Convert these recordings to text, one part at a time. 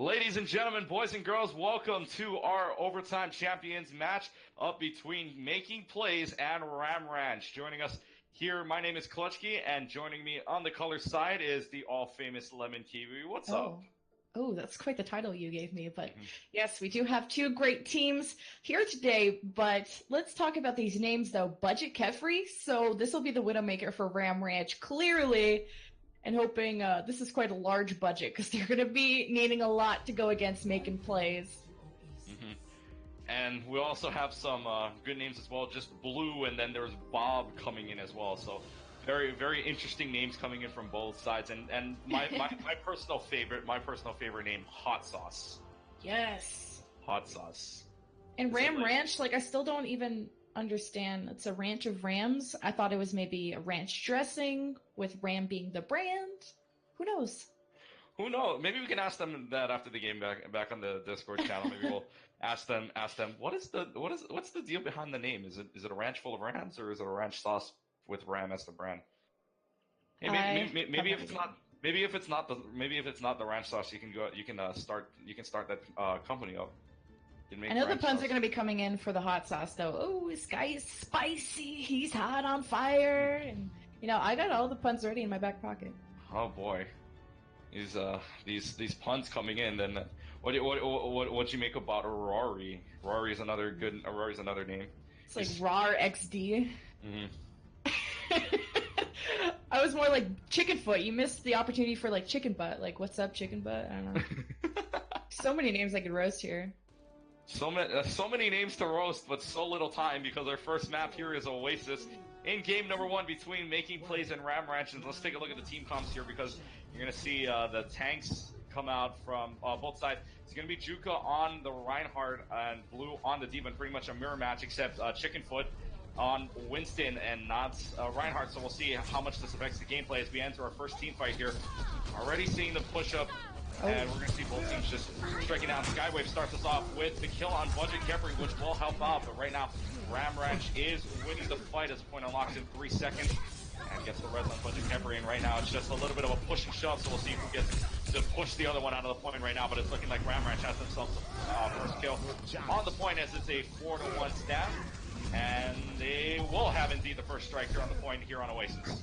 Ladies and gentlemen, boys and girls, welcome to our Overtime Champions match up between Making Plays and Ram Ranch. Joining us here, my name is Klutchki, and joining me on the color side is the all-famous Lemon Kiwi. What's up? Oh, that's quite the title you gave me. But yes, we do have two great teams here today. But let's talk about these names, though. Budget Kefri. So this will be the Widowmaker for Ram Ranch, clearly. And hoping this is quite a large budget because they're going to be needing a lot to go against Making Plays. And we also have some good names as well. Just Blue, and then there's Bob coming in as well. So very, very interesting names coming in from both sides. And my personal favorite name, Hot Sauce. Yes. Hot Sauce. And Ram Ranch, I still don't even understand. It's a ranch of rams. I thought it was maybe a ranch dressing with ram being the brand. Who knows? Who knows? Maybe we can ask them that after the game back on the Discord channel. Maybe we'll ask them what's the deal behind the name? Is it a ranch full of rams, or is it a ranch sauce with ram as the brand? Maybe if it's not the ranch sauce, you can start that company up. I know the puns are going to be coming in for the hot sauce, though. Oh, this guy is spicy. He's hot on fire. And, I got all the puns ready in my back pocket. Oh, boy. These puns coming in. Then what you make about Rory? Rory's another name. It's like RAR XD. Mm-hmm. I was more like chicken foot. You missed the opportunity for chicken butt. What's up, chicken butt? I don't know. So many names I could roast here. So many names to roast, but so little time because our first map here is Oasis. In game number 1 between Making Plays and Ram Ranch, and let's take a look at the team comps here because you're going to see the tanks come out from both sides. It's going to be Juka on the Reinhardt and Blue on the D.Va, and pretty much a mirror match except Chickenfoot on Winston and not Reinhardt. So we'll see how much this affects the gameplay as we enter our first team fight here. Already seeing the push-up. And we're going to see both teams just striking down. Skywave starts us off with the kill on Budget Kefri, which will help out. But right now, Ram Ranch is winning the fight as point unlocks in 3 seconds. And gets the res on Budget Kefri. And right now, it's just a little bit of a push and shove. So we'll see who gets to push the other one out of the point right now. But it's looking like Ram Ranch has themselves first kill on the point as it's a 4-1 stab. And they will have indeed the first strike here on the point here on Oasis.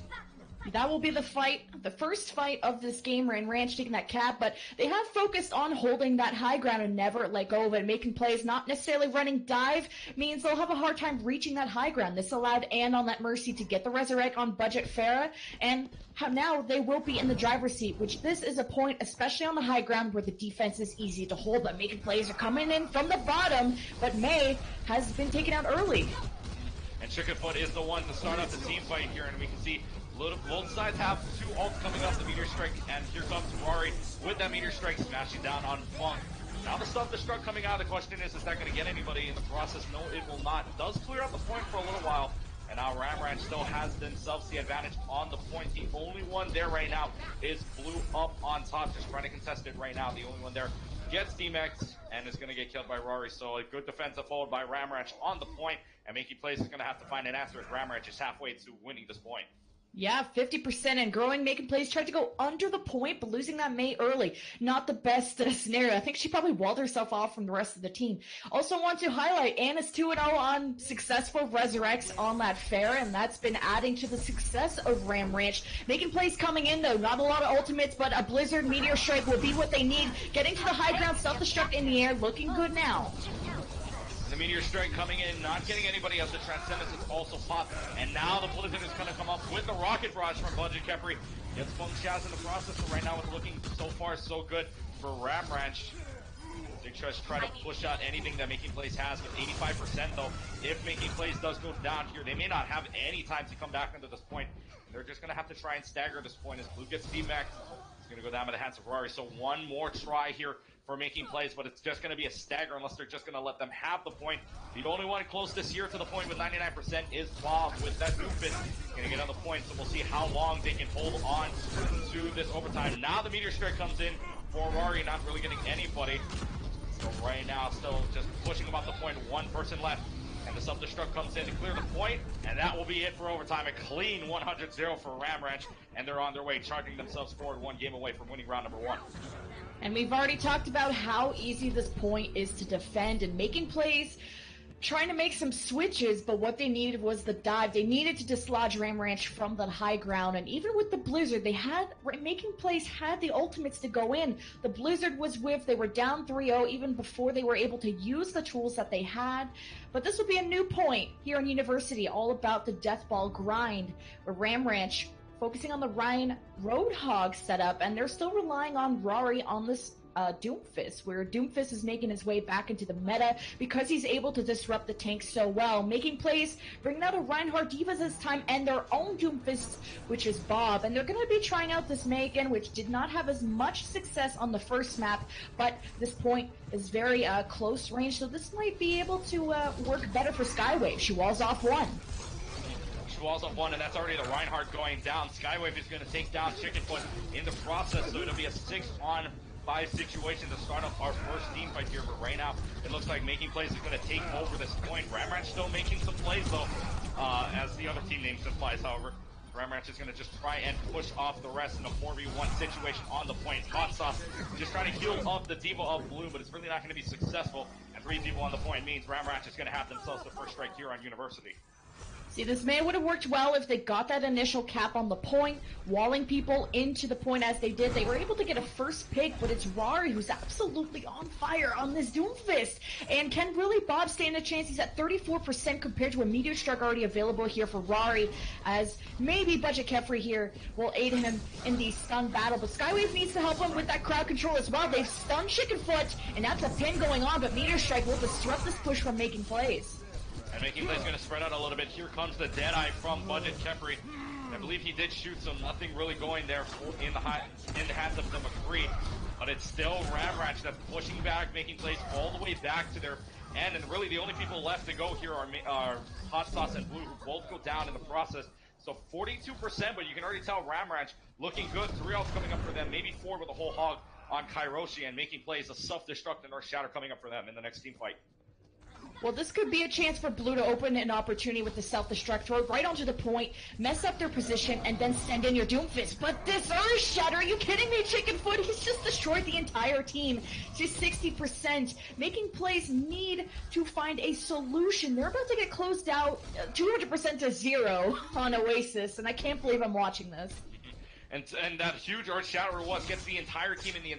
That will be the fight, the first fight of this game. Ram Ranch taking that cap, but they have focused on holding that high ground and never let go of it. Making plays, not necessarily running dive, means they'll have a hard time reaching that high ground. This allowed Ann on that Mercy to get the resurrect on Budget Farah, and now they will be in the driver's seat, which this is a point, especially on the high ground where the defense is easy to hold, but Making plays are coming in from the bottom, but May has been taken out early. And Chickenfoot is the one to start off the team fight here, and we can see both sides have 2 ults coming off the Meteor Strike, and here comes Rory with that Meteor Strike smashing down on Funk. Now the self-destruct coming out, the question is that going to get anybody in the process? No, it will not. It does clear out the point for a little while, and now Ram Ranch still has themselves the advantage on the point. The only one there right now is Blue up on top, just trying to contest it right now. The only one there gets DMX and is going to get killed by Rory, so a good defensive hold by Ram Ranch on the point, and Making Plays is going to have to find an answer as Ram Ranch is halfway to winning this point. Yeah, 50% and growing. Making plays, tried to go under the point, but losing that May early. Not the best scenario. I think she probably walled herself off from the rest of the team. Also want to highlight, Anna's 2-0 on successful resurrects on that fair, and that's been adding to the success of Ram Ranch. Making plays coming in, though. Not a lot of ultimates, but a Blizzard Meteor Strike will be what they need. Getting to the high ground, self-destruct in the air, looking good now. The Meteor Strike coming in, not getting anybody as the Transcendence is also popped. And now the Blizzard is going to come up with the Rocket Barrage from Budget Kefri. Gets Funk Shaz in the process, so right now it's looking so far so good for Ram Ranch. They just try to push out anything that Making Plays has with 85% though. If Making Plays does go down here, they may not have any time to come back into this point. They're just going to have to try and stagger this point as Blue gets D-Max. It's going to go down by the hands of Rory. So one more try here for Making Plays, but it's just going to be a stagger unless they're just going to let them have the point. The only one close this year to the point with 99% is Bob with that Doofus. Going to get on the point, so we'll see how long they can hold on to this overtime. Now the Meteor Strike comes in for Rory, not really getting anybody. So right now, still just pushing about the point, 1 person left. And the self-destruct comes in to clear the point, and that will be it for overtime. A clean 100-0 for Ram Ranch, and they're on their way, charging themselves forward 1 game away from winning round number 1. And we've already talked about how easy this point is to defend and making plays, trying to make some switches, but what they needed was the dive. They needed to dislodge Ram Ranch from the high ground, and even with the Blizzard, making plays had the ultimates to go in. The Blizzard was whiffed, they were down 3-0 even before they were able to use the tools that they had. But this will be a new point here on University, all about the death ball grind, where Ram Ranch focusing on the Ryan Roadhog setup, and they're still relying on Rari on this Doomfist, where Doomfist is making his way back into the meta because he's able to disrupt the tank so well, making plays, bringing out a Reinhardt Diva this time, and their own Doomfist, which is Bob. And they're going to be trying out this May again, which did not have as much success on the first map, but this point is very close range, so this might be able to work better for Skywave. She walls off one. Walls up one, and that's already the Reinhardt going down. Skywave is going to take down Chickenfoot in the process, so it'll be a 6-on-5 situation to start up our first team fight here. But right now, it looks like Making Plays is going to take over this point. Ramranch still making some plays, though, as the other team names implies, however. Ramranch is going to just try and push off the rest in a 4v1 situation on the point. Hot Sauce just trying to heal up the Diva of Blue, but it's really not going to be successful. And 3 people on the point means Ramranch is going to have themselves the first strike here on University. See, this may would have worked well if they got that initial cap on the point, walling people into the point as they did. They were able to get a first pick, but it's Rari who's absolutely on fire on this Doomfist. And can really Bob stand a chance? He's at 34% compared to a Meteor Strike already available here for Rari, as maybe Budget Kefri here will aid him in the stun battle. But Skywave needs to help him with that crowd control as well. They've stunned Chickenfoot, and that's a pin going on, but Meteor Strike will disrupt this push from Making Plays. And Making Plays going to spread out a little bit. Here comes the Deadeye from Budget Kefri. I believe he did shoot, so nothing really going there in the hands of the McCree. But it's still Ramranch that's pushing back, Making Plays all the way back to their end. And really the only people left to go here are Hot Sauce and Blue, who both go down in the process. So 42%, but you can already tell Ramranch looking good. 3 outs coming up for them, maybe 4 with a whole hog on Kairoshi, and Making Plays a self-destruct and Earth Shatter coming up for them in the next team fight. Well, this could be a chance for Blue to open an opportunity with the self-destruct, throw it right onto the point, mess up their position, and then send in your Doomfist. But this Earth Shatter, are you kidding me, Chickenfoot? He's just destroyed the entire team to 60%. Making Plays need to find a solution. They're about to get closed out 200% to 0 on Oasis, and I can't believe I'm watching this. And that huge Earth Shatter gets the entire team in the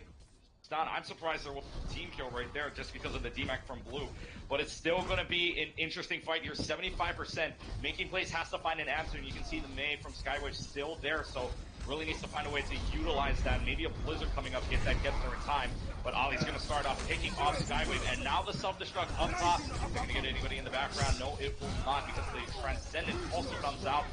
down. I'm surprised there was a team kill right there just because of the DMAC from Blue. But it's still going to be an interesting fight here. 75%. Making Plays has to find an answer, and you can see the May from Skywave still there, so really needs to find a way to utilize that. Maybe a Blizzard coming up if that gets there in time. But Ollie's going to start off picking off Skywave, and now the self-destruct up top. Is it going to get anybody in the background? No, it will not, because the Transcendent also comes out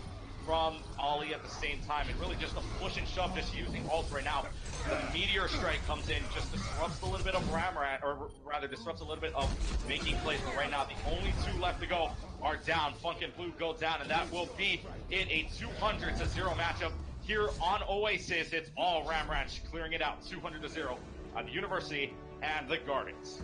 from Ollie at the same time, and really just a push and shove, just using ult right now. The Meteor Strike comes in, just disrupts a little bit of Ramrat, or rather disrupts a little bit of Making Plays, but right now the only 2 left to go are down. Funk and Blue go down, and that will be in a 200-0 matchup here on Oasis. It's all Ramrat clearing it out, 200-0 on the University and the Gardens.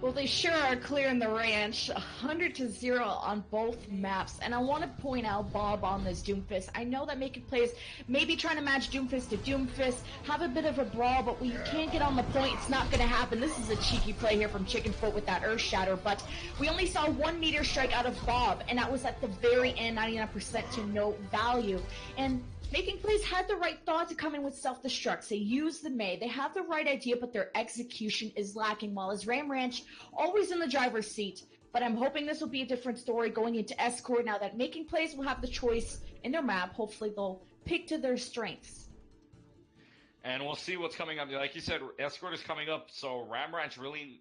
Well, they sure are clearing the ranch, 100-0 on both maps. And I want to point out Bob on this Doomfist. I know that Making Plays maybe trying to match Doomfist to Doomfist, have a bit of a brawl, but when you can't get on the point, it's not going to happen. This is a cheeky play here from Chickenfoot with that Earth Shatter, but we only saw 1 Meteor Strike out of Bob, and that was at the very end, 99% to no value. And Making Plays had the right thought to come in with self-destructs. They use the May. They have the right idea, but their execution is lacking, while as Ram Ranch always in the driver's seat. But I'm hoping this will be a different story going into Escort now that Making Plays will have the choice in their map. Hopefully they'll pick to their strengths. And we'll see what's coming up. Like you said, Escort is coming up, so Ram Ranch really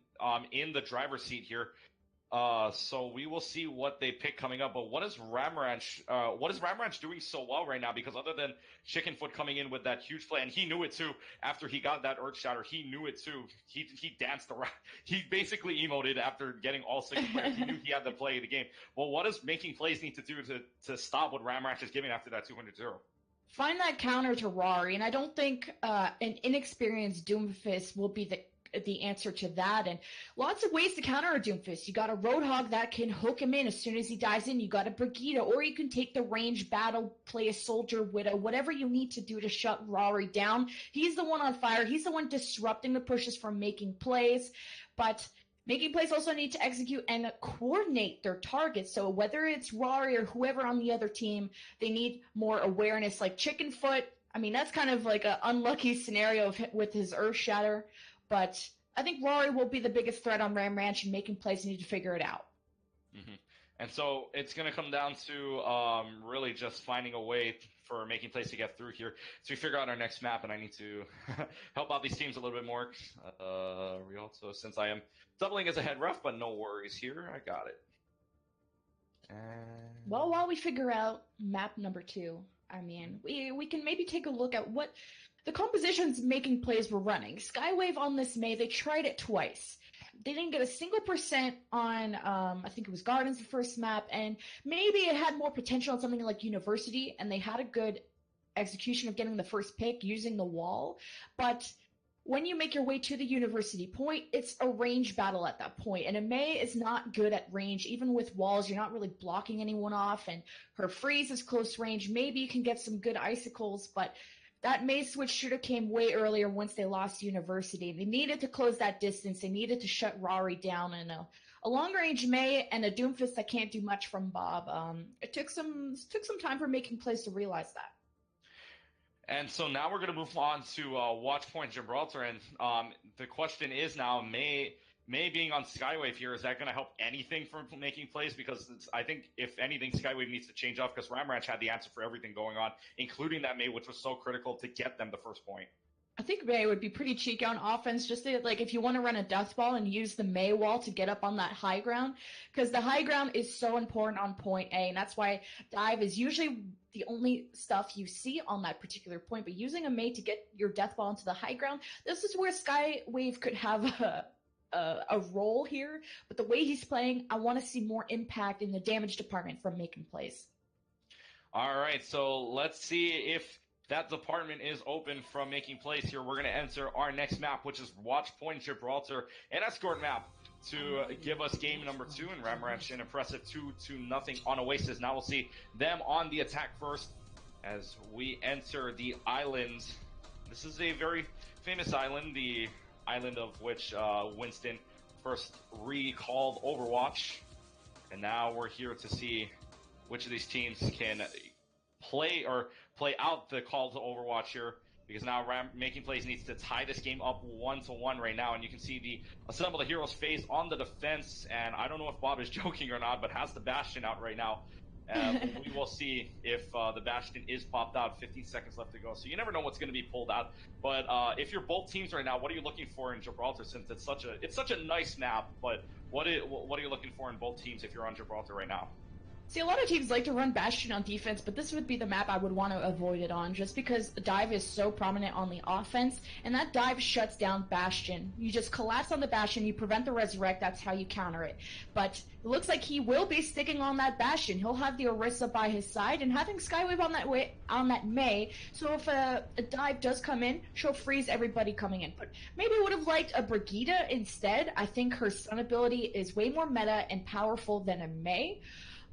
in the driver's seat here. So we will see what they pick coming up. But what is Ram Ranch doing so well right now? Because other than Chickenfoot coming in with that huge play, and he knew it too after he got that Earth Shatter, he knew it too. He danced around. He basically emoted after getting all 6 players. He knew he had to play the game. Well, what does Making Plays need to do to stop what Ram Ranch is giving after that 200-0? Find that counter to Rari, and I don't think an inexperienced Doomfist will be the the answer to that. And lots of ways to counter a Doomfist. You got a Roadhog that can hook him in as soon as he dives in. You got a Brigida, or you can take the range battle, play a Soldier Widow, whatever you need to do to shut Rory down. He's the one on fire. He's the one disrupting the pushes from making plays. But making plays also need to execute and coordinate their targets. So whether it's Rory or whoever on the other team, they need more awareness. Like Chicken Foot, I mean, that's kind of like an unlucky scenario with his Earth Shatter. But I think Rory will be the biggest threat on Ram Ranch, and making plays need to figure it out. Mm-hmm. And so it's going to come down to really just finding a way for making plays to get through here. So we figure out our next map, and I need to help out these teams a little bit more. Rialto, since I am doubling as a head ref, but no worries here. I got it. Well, while we figure out map number 2, I mean, we can maybe take a look at what the compositions making plays were running. Skywave on this May, they tried it twice. They didn't get a single % on, I think it was Gardens, the first map, and maybe it had more potential on something like University, and they had a good execution of getting the first pick using the wall. But when you make your way to the University point, it's a range battle at that point, and May is not good at range. Even with walls, you're not really blocking anyone off, and her freeze is close range. Maybe you can get some good icicles, but that May switch should have came way earlier once they lost University. They needed to close that distance. They needed to shut Rory down. And a long-range May and a Doomfist that can't do much from Bob. It took some time for making plays to realize that. And so now we're going to move on to Watch Point Gibraltar. And the question is now, May being on Skywave here, is that going to help anything for making plays? Because I think, if anything, Skywave needs to change up, because Ram Ranch had the answer for everything going on, including that May, which was so critical to get them the first point. I think May would be pretty cheeky on offense, just to, like, if you want to run a death ball and use the May wall to get up on that high ground, because the high ground is so important on point A, and that's why dive is usually the only stuff you see on that particular point. But using a May to get your death ball into the high ground, this is where Skywave could have a role here. But the way he's playing, I want to see more impact in the damage department from making plays. All right, so let's see if that department is open from making plays here. We're going to enter our next map, which is Watch Point Gibraltar, an escort map to give us game number 2, and Ram Ranch an impressive 2-0 on Oasis. Now we'll see them on the attack first as we enter the island. This is a very famous island, the island of which Winston first recalled Overwatch. And now we're here to see which of these teams can play out the call to Overwatch here, because now making plays needs to tie this game up 1-1 right now. And you can see the Assemble the Heroes phase on the defense, and I don't know if Bob is joking or not, but has the Bastion out right now. We will see if the Bastion is popped out. 15 seconds left to go, so you never know what's going to be pulled out. But if you're both teams right now, what are you looking for in Gibraltar, since it's such a nice map? But what are you looking for in both teams if you're on Gibraltar right now? See, a lot of teams like to run Bastion on defense, but this would be the map I would want to avoid it on, just because the dive is so prominent on the offense, and that dive shuts down Bastion. You just collapse on the Bastion, you prevent the Resurrect, that's how you counter it. But it looks like he will be sticking on that Bastion. He'll have the Orisa by his side, and having Skywave on that May, so if a dive does come in, she'll freeze everybody coming in. But maybe would have liked a Brigida instead. I think her stun ability is way more meta and powerful than a May.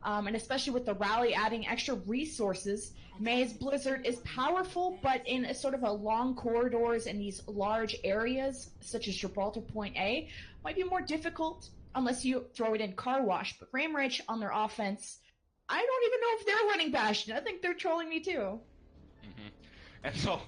And especially with the rally adding extra resources, May's Blizzard is powerful, but in a sort of a long corridors and these large areas, such as Gibraltar Point A, might be more difficult unless you throw it in Car Wash. But Ram Ranch on their offense, I don't even know if they're running Bastion. I think they're trolling me too. Mm-hmm.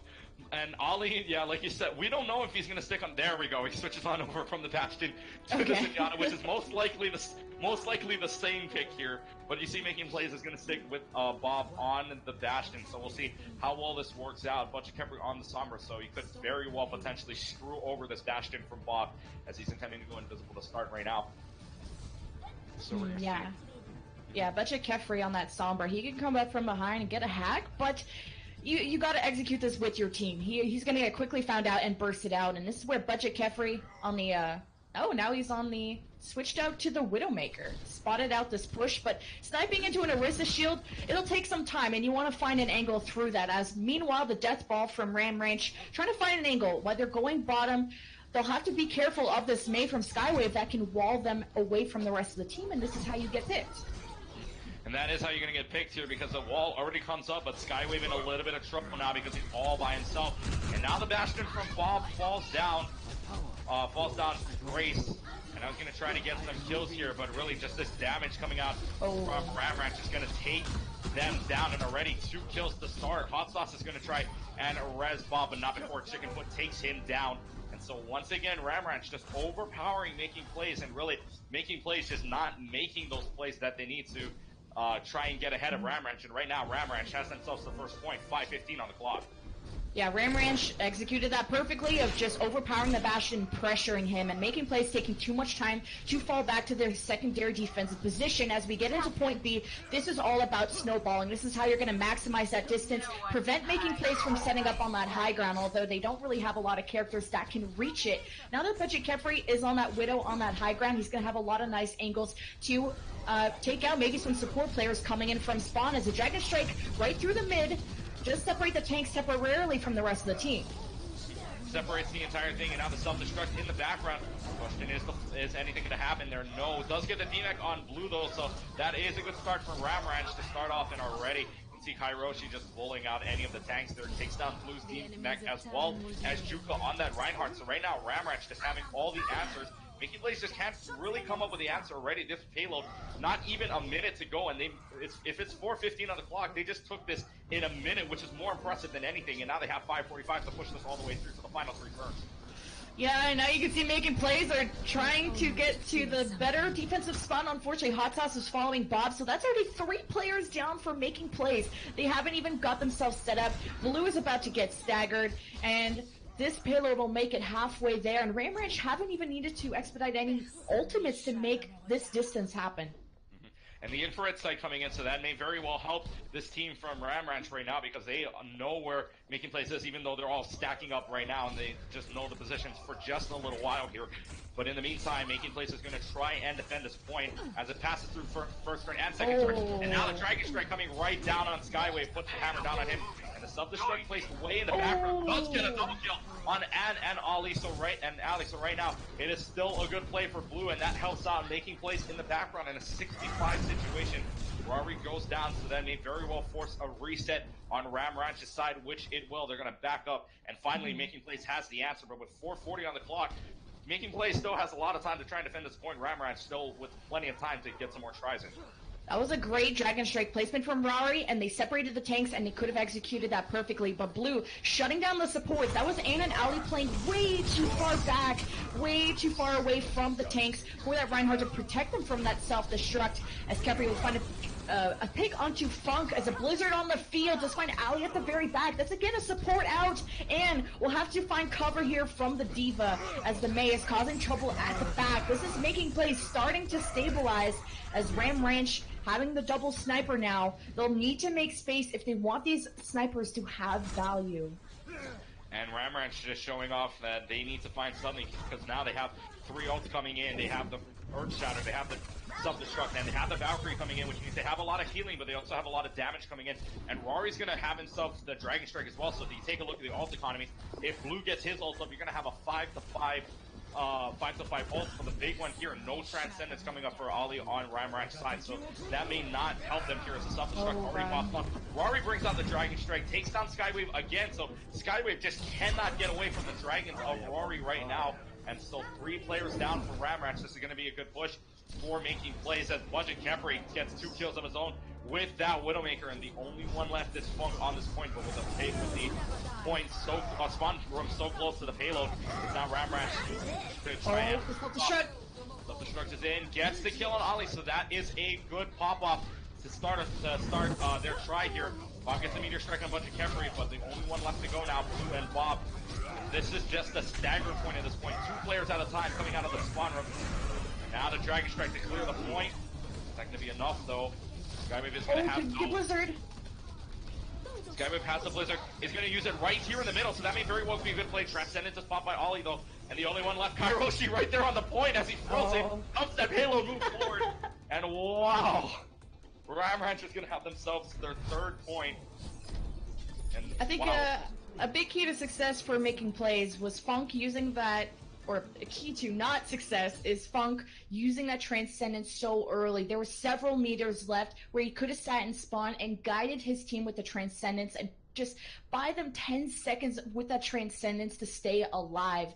And Ollie, yeah, like you said, we don't know if he's going to stick on. There we go. He switches on over from the Bastion to the Zenyatta, which is most likely the same pick here. But you see, making plays is going to stick with Bob on the Bastion. So we'll see how well this works out. Butcher Kepler on the Sombra, so he could very well potentially screw over this Bastion from Bob, as he's intending to go invisible to start right now. So we're going to see. Yeah, Butcher Kefri on that Sombra. He can come up from behind and get a hack, but you got to execute this with your team. He's going to get quickly found out and burst it out. And this is where Budget Kefri on the now he's on the switched out to the Widowmaker. Spotted out this push, but sniping into an Orisa shield, it'll take some time, and you want to find an angle through that. As meanwhile, the death ball from Ram Ranch trying to find an angle, whether going bottom, they'll have to be careful of this Mei from Skywave that can wall them away from the rest of the team, and this is how you get picked. And that is how you're going to get picked here, because the wall already comes up, but Skywave in a little bit of trouble now because he's all by himself. And now the Bastion from Bob falls down from Grace. And I was going to try to get some kills here, but really just this damage coming out from Ramranch is going to take them down, and already 2 kills to start. Hot Sauce is going to try and res Bob, but not before Chickenfoot takes him down. And so once again, Ramranch just overpowering, making plays, and really making plays, just not making those plays that they need to try and get ahead of Ramranch. And right now, Ramranch has themselves the first point, 5:15 on the clock. Yeah, Ramranch executed that perfectly of just overpowering the Bastion, pressuring him, and making plays, taking too much time to fall back to their secondary defensive position. As we get into point B, this is all about snowballing. This is how you're going to maximize that distance, prevent making plays from setting up on that high ground, although they don't really have a lot of characters that can reach it. Now that Budget Kefri is on that Widow on that high ground, he's going to have a lot of nice angles to take out maybe some support players coming in from spawn, as a Dragon Strike right through the mid. Just separate the tanks temporarily from the rest of the team. Separates the entire thing, and now the self-destruct in the background. The question is anything going to happen there? No. Does get the D-Mech on blue, though, so that is a good start for Ramranch to start off, and already you can see Kairoshi just bullying out any of the tanks there. Takes down Blue's D-Mech as well as Juka on that Reinhardt. So right now, Ramranch just having all the answers. Making plays just can't really come up with the answer already. This payload, not even a minute to go, and if it's 4:15 on the clock, they just took this in a minute, which is more impressive than anything, and now they have 5:45 to push this all the way through to the final 3 turns. Yeah, and now you can see making plays are trying to get to the better defensive spot. Unfortunately, Hot Sauce is following Bob, so that's already 3 players down for making plays. They haven't even got themselves set up. Blue is about to get staggered, and this payload will make it halfway there, and Ramranch haven't even needed to expedite any ultimates to make this distance happen. And the infrared sight coming in, so that may very well help this team from Ramranch right now, because they know where making plays is, even though they're all stacking up right now, and they just know the positions for just a little while here. But in the meantime, making plays is going to try and defend this point as it passes through first turn and second turn. And now the Dragon Strike coming right down on Skywave, puts the hammer down on him. And the self-destruct placed way in the background does get a double kill on Ann and Ali. So right now, it is still a good play for Blue, and that helps out making plays in the background in a 65 situation. Rory goes down, so that may very well force a reset on Ramranch's side, which it will. They're going to back up, and finally making plays has the answer, but with 4:40 on the clock, making plays still has a lot of time to try and defend this point. Ramranch still with plenty of time to get some more tries in. That was a great Dragon Strike placement from Rory, and they separated the tanks, and they could have executed that perfectly. But Blue shutting down the supports. That was Anna and Ali playing way too far back, way too far away from the tanks for that Reinhardt to protect them from that self-destruct, as Kefri will find a pick onto Funk as a Blizzard on the field. Just find Ali at the very back. That's again a support out, and we'll have to find cover here from the Diva as the Mei is causing trouble at the back. This is making plays starting to stabilize as Ramranch having the double sniper now. They'll need to make space if they want these snipers to have value. And Ramranch just showing off that they need to find something, because now they have 3 ults coming in. They have the Earth Shatter, they have the Self-Destruct, and they have the Valkyrie coming in, which means they have a lot of healing, but they also have a lot of damage coming in. And Rory's going to have himself the Dragon Strike as well, so if you take a look at the ult economy, if Blue gets his ult up, you're going to have a 5-to-5 ult for the big one here. No Transcendence coming up for Ali on Ramranch's side, so that may not help them here as the Self-Destruct already pops up. Rory brings out the Dragon Strike, takes down Skywave again, so Skywave just cannot get away from the Dragons of Rory right now. And still 3 players down for Ramranch. This is going to be a good push for making plays as Budget Kefri gets 2 kills of his own with that Widowmaker, and the only one left is Funk on this point, but with the point so spawn room so close to the payload, it's now Ramranch to try and Self-Destruct is in, gets the kill on Ali, so that is a good pop-off to start their try here. Bob gets the Meteor Strike on Budget Kefri, but the only one left to go now, Blue and Bob. This is just a stagger point at this point. 2 players at a time coming out of the spawn room. And now the Dragon Strike to clear the point. It's not going to be enough, though. Skywave is going to have the Blizzard. Skywave has the Blizzard. He's going to use it right here in the middle, so that may very well be a good play. Transcendence is spot by Ollie, though. And the only one left, Kairoshi, right there on the point as he throws it. Dumps that payload, moves forward. And wow! Ramranch is going to have themselves their 3rd point. And I think a big key to success for making plays was Funk using that or a key to not success, is Funk using that Transcendence so early. There were several meters left where he could have sat in spawn and guided his team with the Transcendence and just buy them 10 seconds with that Transcendence to stay alive.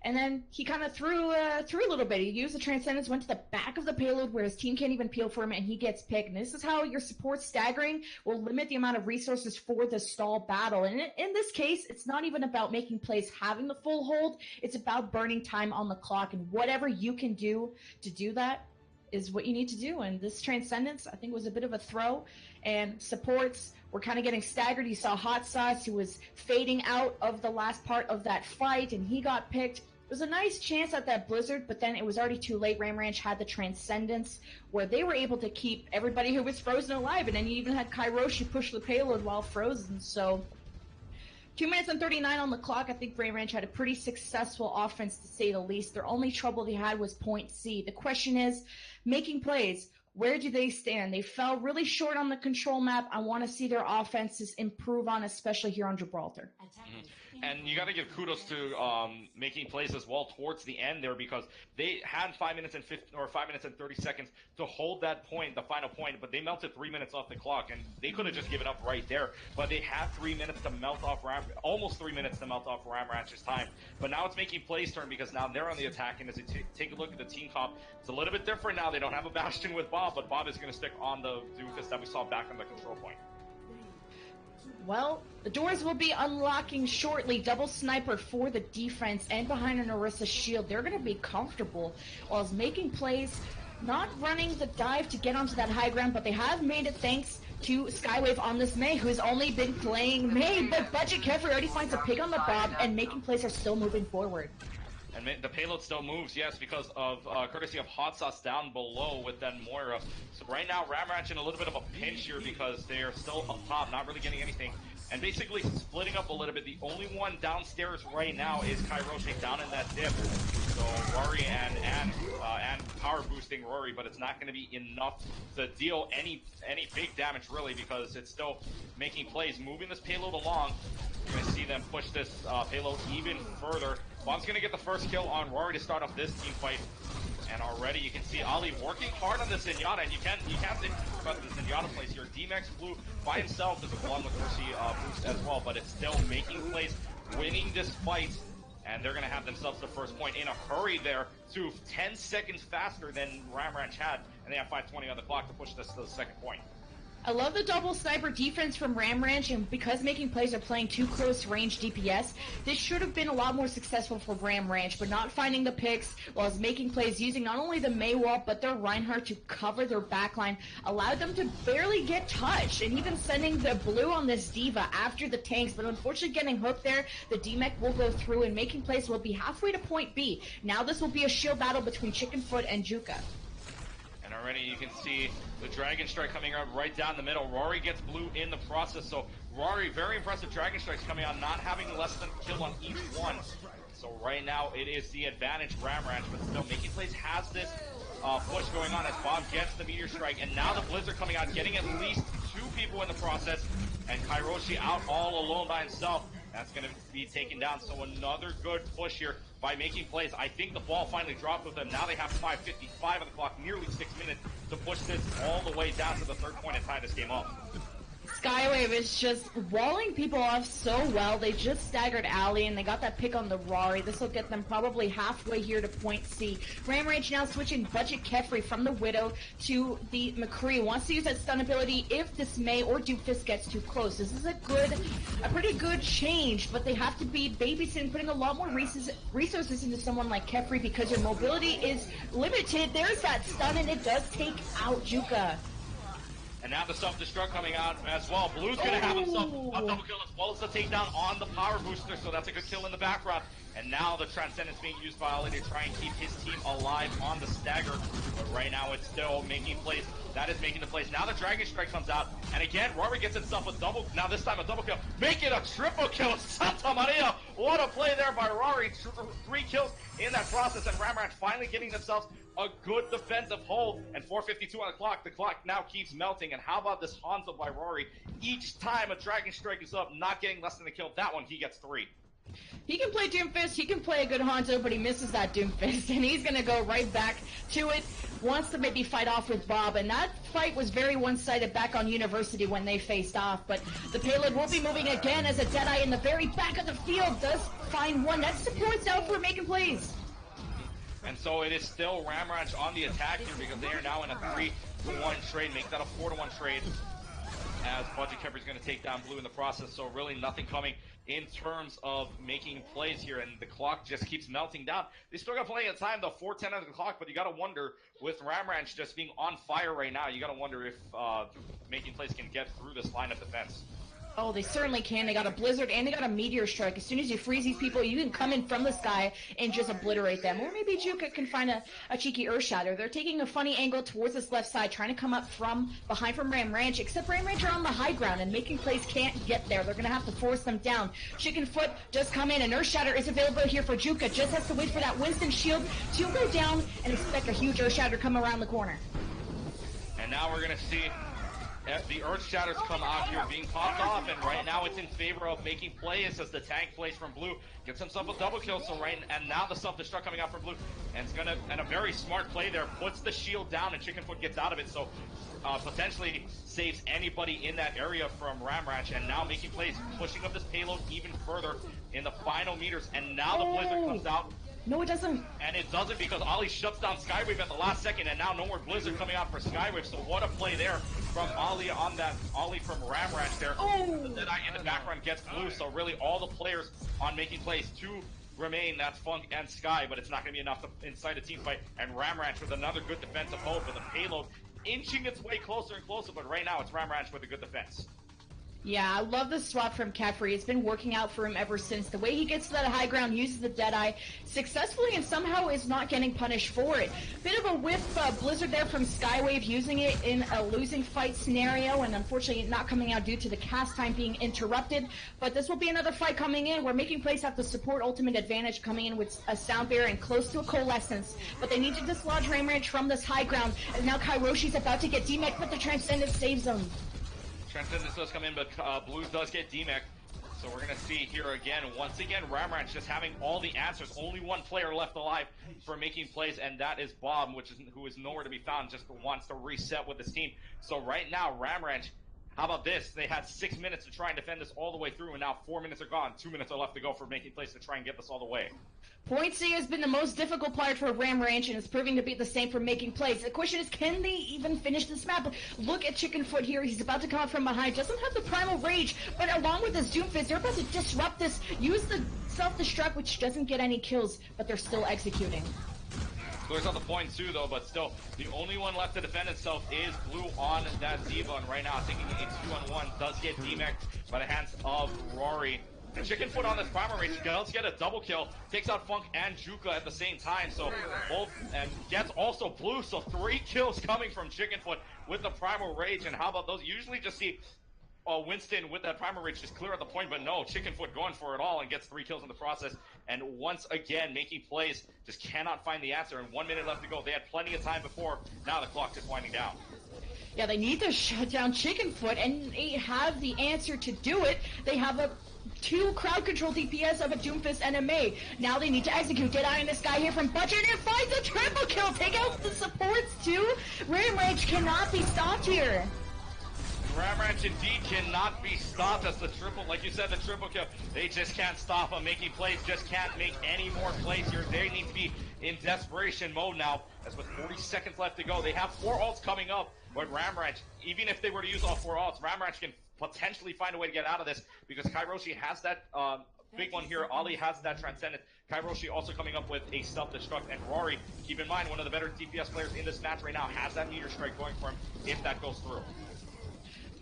And then he kind of threw a little bit. He used the Transcendence, went to the back of the payload where his team can't even peel for him, and he gets picked. And this is how your support staggering will limit the amount of resources for the stall battle. And in this case, it's not even about making plays having the full hold. It's about burning time on the clock. And whatever you can do to do that is what you need to do. And this Transcendence, I think, was a bit of a throw. And supports were kind of getting staggered. You saw Hot Sauce, who was fading out of the last part of that fight, and he got picked. It was a nice chance at that Blizzard, but then it was already too late. Ram Ranch had the Transcendence, where they were able to keep everybody who was frozen alive, and then you even had Kairoshi push the payload while frozen. So 2 minutes and 39 on the clock. I think Ram Ranch had a pretty successful offense, to say the least. Their only trouble they had was point C. The question is, making plays, where do they stand? They fell really short on the control map. I want to see their offenses improve on, especially here on Gibraltar. Mm-hmm. And you got to give kudos to making plays as well towards the end there, because they had 5 minutes and 5 minutes and 30 seconds to hold that point, the final point, but they melted 3 minutes off the clock, and they could have just given up right there. But they had 3 minutes to melt off almost 3 minutes to melt off Ram Ranch's time. But now it's making plays turn, because now they're on the attack, and as you take a look at the team comp, it's a little bit different now. They don't have a Bastion with Bob, but Bob is going to stick on the Doofus that we saw back on the control point. Well, the doors will be unlocking shortly. Double sniper for the defense, and behind an Orisa shield. They're going to be comfortable while making plays, not running the dive to get onto that high ground, but they have made it thanks to Skywave on this Mei, who has only been playing Mei. But Budget Kefri already finds a pick on the Bob, and making plays are still moving forward. And the payload still moves, yes, because of courtesy of Hot Sauce down below with then Moira. So right now, Ram Ranch in a little bit of a pinch here, because they are still up top, not really getting anything, and basically splitting up a little bit. The only one downstairs right now is Kairoshi down in that dip. So Rory and power boosting Rory, but it's not going to be enough to deal any big damage really, because it's still making plays, moving this payload along. You're going to see them push this payload even further. Bob's going to get the first kill on Rory to start off this team fight. And already you can see Ali working hard on this Zenyatta, and you can't say about the Zenyatta plays here. D-Max Blue by himself is a one with Mercy boost as well, but it's still making plays, winning this fight. And they're going to have themselves the first point in a hurry there, to 10 seconds faster than Ram Ranch had, and they have 5:20 on the clock to push this to the second point. I love the double sniper defense from Ram Ranch, and because making plays are playing too close range DPS, this should have been a lot more successful for Ram Ranch, but not finding the picks while making plays using not only the Mei wall but their Reinhardt to cover their backline allowed them to barely get touched, and even sending the blue on this D.Va after the tanks, but unfortunately getting hooked there. The D-Mech will go through, and making plays will be halfway to point B. Now this will be a shield battle between Chickenfoot and Juka. And already you can see the Dragon Strike coming out right down the middle. Rory gets blue in the process, so Rory, very impressive Dragon Strikes coming out, not having less than a kill on each one. So right now it is the advantage Ram Ranch, but still Making Plays has this push going on as Bob gets the Meteor Strike, and now the Blizzard coming out, getting at least 2 people in the process, and Kairoshi out all alone by himself. That's going to be taken down, so another good push here by Making Plays. I think the ball finally dropped with them. Now they have 5:55 on the clock, nearly 6 minutes to push this all the way down to the third point and tie this game up. Skywave is just walling people off so well. They just staggered Ali, and they got that pick on the Rari. This will get them probably halfway here to point C. Ram Ranch now switching Budget Kefri from the Widow to the McCree. Wants to use that stun ability if this Mei or Doofus gets too close. This is a pretty good change, but they have to be babysitting, putting a lot more resources into someone like Kefri, because your mobility is limited. There's that stun, and it does take out Juka. And now the self-destruct coming out as well. Blue's going to have himself a double kill as well as the takedown on the power booster, so that's a good kill in the background. And now the Transcendence being used by Ali to try and keep his team alive on the stagger. But right now it's still Making Plays. That is making the plays. Now the Dragon Strike comes out. And again, Rory gets himself a double, now this time a double kill. Make it a triple kill. Santa Maria. What a play there by Rory. 3 kills in that process. And Ram Ranch finally getting themselves a good defensive hold. And 4:52 on the clock. The clock now keeps melting. And how about this Hanzo by Rory? Each time a Dragon Strike is up, not getting less than a kill. That one, he gets 3. He can play Doomfist, he can play a good Hanzo, but he misses that Doomfist, and he's gonna go right back to it. Wants to maybe fight off with Bob, and that fight was very one-sided back on University when they faced off, but the payload will be moving again as a Deadeye in the very back of the field does find one. That supports out for making plays. And so it is still Ramranch on the attack here because they are now in a 3-1 trade, make that a 4-1 trade, as Budget Kemper's going to take down Blue in the process. So really nothing coming in terms of making plays here, and the clock just keeps melting down. They still got plenty of time, though, 4:10 on the clock, but you got to wonder, with Ramranch just being on fire right now, you got to wonder if making plays can get through this line of defense. Oh, they certainly can. They got a Blizzard and they got a Meteor Strike. As soon as you freeze these people, you can come in from the sky and just obliterate them. Or maybe Juka can find a cheeky Earth Shatter. They're taking a funny angle towards this left side, trying to come up from behind from Ramranch, except Ramranch are on the high ground and making plays can't get there. They're going to have to force them down. Chickenfoot does come in, and Earth Shatter is available here for Juka. Just has to wait for that Winston shield to go down and expect a huge Earth Shatter come around the corner. And now we're going to see the Earth Shatters come out here being popped off, and right now it's in favor of making plays as the tank plays from Blue. Gets himself a double kill, so and now the self-destruct coming out from Blue. And it's and a very smart play there, puts the shield down and Chickenfoot gets out of it, so potentially saves anybody in that area from Ramranch, and now making plays, pushing up this payload even further in the final meters, and now the Blizzard comes out. No, it doesn't. And it doesn't because Ollie shuts down Skywave at the last second, and now no more Blizzard coming out for Skywave. So what a play there from Ollie on that Ollie from Ramranch there. Oh! And then in the background gets Blue. So really all the players on making plays to remain, that's Funk and Sky, but it's not going to be enough to incite a team fight. And Ramranch with another good defensive hold with the payload inching its way closer and closer, but right now it's Ramranch with a good defense. Yeah, I love the swap from Caffrey. It's been working out for him ever since. The way he gets to that high ground, uses the Deadeye successfully, and somehow is not getting punished for it. Bit of a whiff Blizzard there from Skywave, using it in a losing fight scenario, and unfortunately not coming out due to the cast time being interrupted. But this will be another fight coming in where making plays have the support ultimate advantage, coming in with a sound barrier and close to a coalescence. But they need to dislodge Ramranch from this high ground, and now Kairoshi's about to get demech, but the Transcendence saves him. Transcendence does come in, but Blues does get demech. So we're going to see here again, once again, Ramranch just having all the answers. Only one player left alive for making plays, and that is Bob, who is nowhere to be found, just wants to reset with his team. So right now, Ramranch, how about this? They had 6 minutes to try and defend this all the way through, and now 4 minutes are gone. 2 minutes are left to go for making plays to try and get this all the way. Point C has been the most difficult part for Ramranch, and it's proving to be the same for making plays. The question is, can they even finish this map? Look at Chickenfoot here. He's about to come out from behind. Doesn't have the Primal Rage, but along with this Doomfist, they're about to disrupt this. Use the self-destruct, which doesn't get any kills, but they're still executing. Clears out the point too, though, but still, the only one left to defend itself is Blue on that Diva, and right now, taking a 2-on-1, does get demeched by the hands of Rory. And Chickenfoot on this Primal Rage does get a double kill, takes out Funk and Juka at the same time, so both, and gets also Blue, so 3 kills coming from Chickenfoot with the Primal Rage. And how about those? You usually just see Winston with that Primal Rage just clear at the point, but no, Chickenfoot going for it all and gets 3 kills in the process, and once again making plays, just cannot find the answer, and 1 minute left to go. They had plenty of time before, now the clock is winding down. Yeah, they need to shut down Chickenfoot, and they have the answer to do it. They have a 2 crowd control DPS of a Doomfist and a May. Now they need to execute. Deadeye in the sky here from Butcher, and it finds a triple kill. Take out the supports too. Ramranch cannot be stopped here. Ramranch indeed cannot be stopped as the triple, like you said, the triple kill. They just can't stop them making plays, just can't make any more plays here. They need to be in desperation mode now, as with 40 seconds left to go. They have 4 ults coming up, but Ramranch, even if they were to use all 4 ults, Ramranch can potentially find a way to get out of this, because Kairoshi has that big one here. Ollie has that Transcendent. Kairoshi also coming up with a self-destruct, and Rory, keep in mind, one of the better DPS players in this match right now, has that Meteor Strike going for him if that goes through.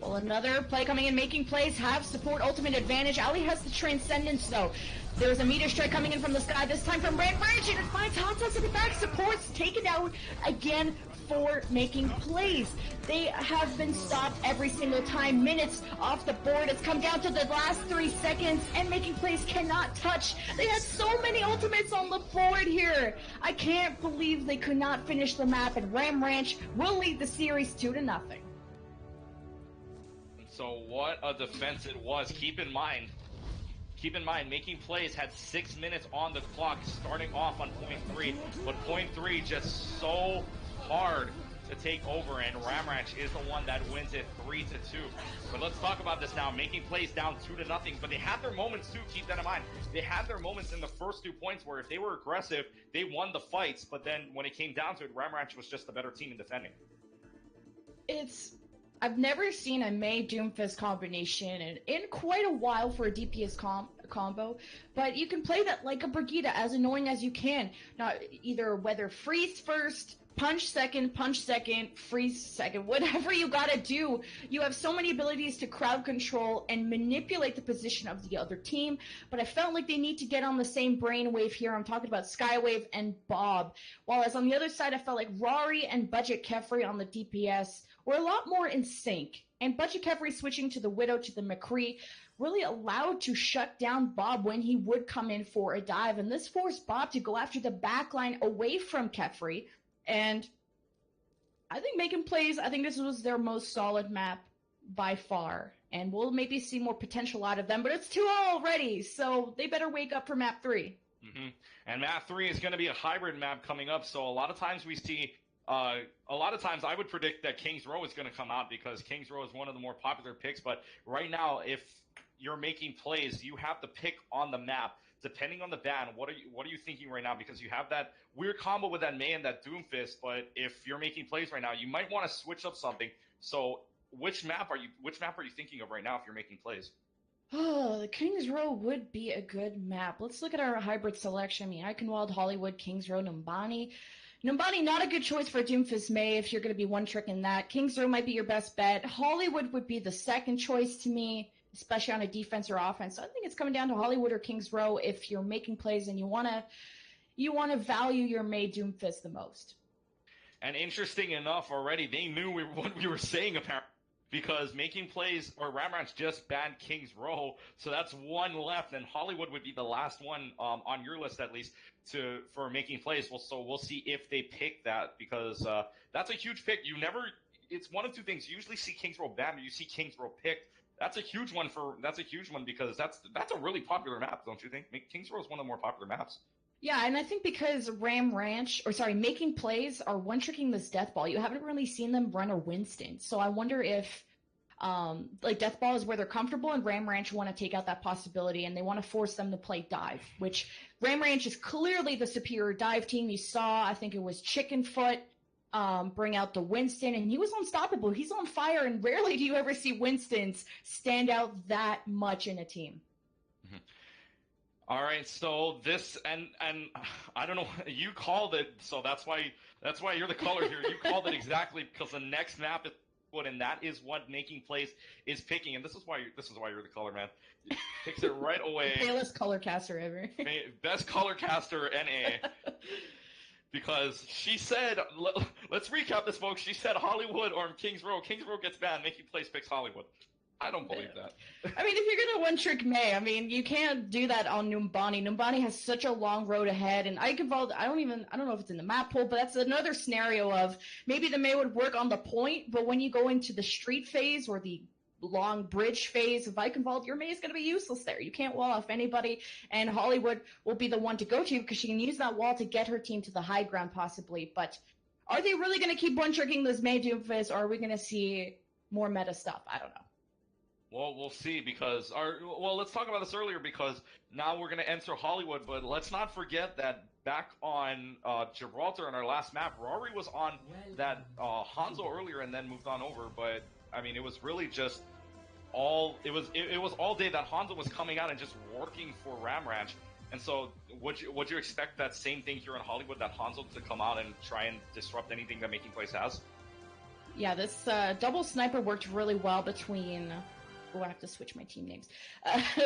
Well, another play coming in, making plays, have support ultimate advantage. Ali has the Transcendence, though. There's a Meteor Strike coming in from the sky, this time from Ramranch, and it finds Hot Sauce in the back. Supports taken out again for making plays. They have been stopped every single time. Minutes off the board. It's come down to the last 3 seconds, and making plays cannot touch. They had so many ultimates on the board here. I can't believe they could not finish the map, and Ramranch will lead the series 2-0. So what a defense it was. Keep in mind, Keep in mind, Making Plays had 6 minutes on the clock starting off on point 3, but point 3 just so hard to take over, and Ramranch is the one that wins it 3-2. But let's talk about this now. Making Plays down 2-0, but they had their moments too, keep that in mind. They had their moments in the first 2 points where if they were aggressive, they won the fights, but then when it came down to it, Ramranch was just the better team in defending. I've never seen a Mei Doomfist combination in quite a while for a DPS combo, but you can play that like a Brigitte, as annoying as you can. Now, whether freeze first, punch second, freeze second, whatever you gotta do, you have so many abilities to crowd control and manipulate the position of the other team, but I felt like they need to get on the same brainwave here. I'm talking about Skywave and Bob. While as on the other side, I felt like Rory and Budget Kefri on the DPS were a lot more in sync, and Budget Kefri switching to the Widow to the McCree really allowed to shut down Bob when he would come in for a dive, and this forced Bob to go after the backline away from Kefri, and I think Making Plays, I think this was their most solid map by far, and we'll maybe see more potential out of them, but it's 2-0 already, so they better wake up for map 3. Mm-hmm. And map 3 is going to be a hybrid map coming up, so a lot of times we see I would predict that Kings Row is going to come out because Kings Row is one of the more popular picks. But right now, if you're Making Plays, you have to pick on the map depending on the ban. What are you thinking right now? Because you have that weird combo with that Mei and that Doomfist. But if you're Making Plays right now, you might want to switch up something. So which map are you thinking of right now if you're Making Plays? Oh, the Kings Row would be a good map. Let's look at our hybrid selection. I mean, Eichenwald, Hollywood, Kings Row, Numbani. Numbani, not a good choice for Doomfist Mei if you're going to be one-tricking that. Kings Row might be your best bet. Hollywood would be the second choice to me, especially on a defense or offense. So I think it's coming down to Hollywood or Kings Row if you're Making Plays and you want to value your Mei Doomfist the most. And interesting enough, already they knew what we were saying apparently, because Making Plays or Ramranch just banned Kings Row, so that's one left, and Hollywood would be the last one on your list at least for Making Plays. Well, so we'll see if they pick that, because that's a huge pick. It's one of two things. You usually see Kings Row banned, but you see Kings Row picked. That's a huge one because that's a really popular map, don't you think? Kings Row is one of the more popular maps. Yeah, and I think because Making Plays are one-tricking this Death Ball, you haven't really seen them run a Winston. So I wonder if, Death Ball is where they're comfortable, and Ram Ranch want to take out that possibility, and they want to force them to play Dive, which Ram Ranch is clearly the superior Dive team. You saw, I think it was Chickenfoot, bring out the Winston, and he was unstoppable. He's on fire, and rarely do you ever see Winstons stand out that much in a team. Mm-hmm. All right, so this and I don't know, you called it, so that's why you're the caller here. You called it exactly, because the next map is what, and that is what Making Plays is picking, and this is why you're the caller, man. Picks it right away. Palest color caster ever. Best color caster NA. Because she said, let's recap this, folks. She said Hollywood or Kings Row. Kings Row gets banned. Making Plays picks Hollywood. I don't believe that. I mean, if you're going to one-trick Mei, I mean, you can't do that on Numbani. Numbani has such a long road ahead, and Eichenwald, I don't know if it's in the map pool, but that's another scenario of maybe the Mei would work on the point, but when you go into the street phase or the long bridge phase of Eichenwald, your Mei is going to be useless there. You can't wall off anybody, and Hollywood will be the one to go to because she can use that wall to get her team to the high ground possibly. But are they really going to keep one-tricking this Mei Doomfist, or are we going to see more meta stuff? I don't know. Well, we'll see, because let's talk about this earlier, because now we're going to enter Hollywood, but let's not forget that back on Gibraltar in our last map, Rory was on that Hanzo earlier and then moved on over, but I mean, it was really just it was all day that Hanzo was coming out and just working for Ram Ranch. And so would you expect that same thing here in Hollywood, that Hanzo to come out and try and disrupt anything that Making Plays has? Yeah, this double sniper worked really well between... I have to switch my team names.